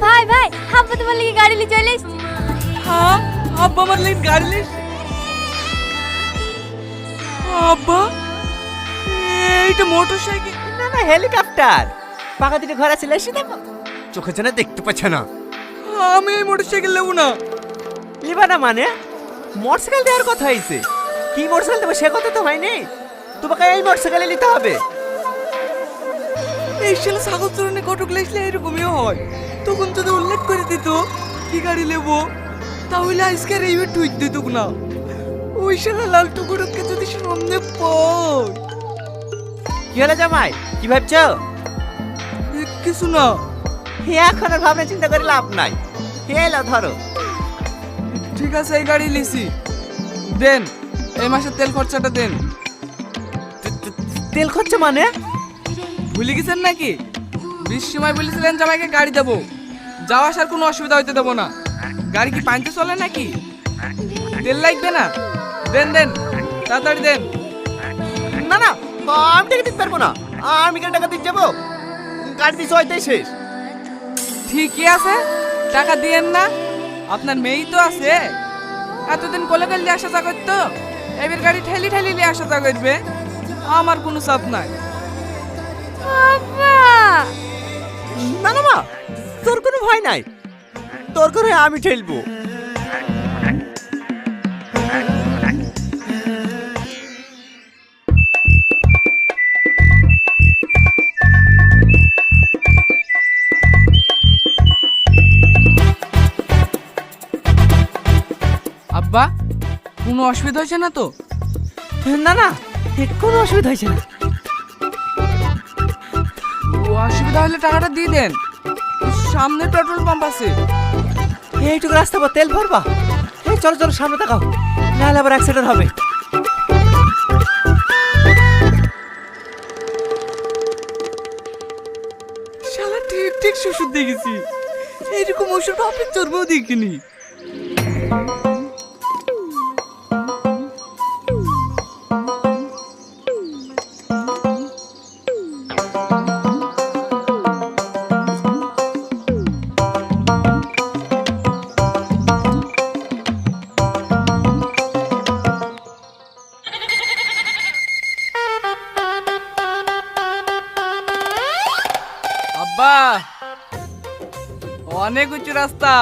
ভাই ভাই আব্বা তোমার লাগি গাড়ি নিয়ে চলে এসেছে। হ্যাঁ আব্বা আমার লাগি গাড়ি লিস। আব্বা এইটা মোটর সাইকেল না না হেলিকপ্টার। পাকা দিকে ঘোরা ছিল এসে দেখো, চোখে যেন দেখতে পাচ্ছে না। আমি এই মোটর সাইকেল নেবো না। লিবা না মানে মোটরসাইকেল দেওয়ার কথা হয়েছে, কি মোটরসাইকেল দেবো সে কথা তো হয়নি। তোমাকে এই মোটরসাইকেলে নিতে হবে। এই শালা ছাগল চরণে কটক লেসলে এরকমই হয়। তখন যদি উল্লেখ করে দিত কি গাড়ি নেবো, তাহলে আজকে আর এইবার টুইট দিত না। ওই শালা লাল টুকুরকে যদি সামনে পাই। কি হলো জামাই, কি ভাবছো? কিছু না। এখন আর ভাবনা চিন্তা করে লাভ নাই। এলো ধরো। ঠিক আছে এই গাড়ি লিসি। দেন এই মাসের তেল খরচাটা দেন। তেল খরচা মানে? ভুলে গেছেন নাকি? 20 সময় বলেছিলেন জামাইকে গাড়ি দেবো, যাওয়া আসার কোনো অসুবিধা হইতে দেবো না। গাড়ি কি পানিতে চলে নাকি? তেল লাগবে না? দেন দেন তাড়াতাড়ি দেন। না না আমি টাকা দিতে পারবো না। আমি কেন টাকা দিতে যাবো? গাড়ি দিয়েছে হয়তাই শেষ। ঠিকই আছে, টাকা দিয়েন না। আপনার মেয়েই তো আছে, এতদিন কোলে গেলে আসা যা করতো, এবার গাড়ি ঠেলি ঠেলি নিয়ে আসা যা করবে। আমার কোনো চাপ নাই। আব্বা না না মা, তোর কোনো ভয় নাই, তোর করে আমি ঠেলবো। আব্বা কোনো অসুবিধা হয়েছে না তো? না না কোনো অসুবিধা হয়েছে না। অসুবিধা হলে টাকাটা দিয়ে দেন, সামনে পেট্রোল পাম্প আছে। এইটুকু রাস্তা পর তেল ভরবা? এই চলো চলো সামনে তাকাও, নাহলে আবার অ্যাক্সিডেন্ট হবে। শালা ঠিক ঠিক শ্বশুর দেখেছি, এইরকম ওষুধ বাপের চর্বও দেখিনি। আব্বা অনেক উঁচু রাস্তা,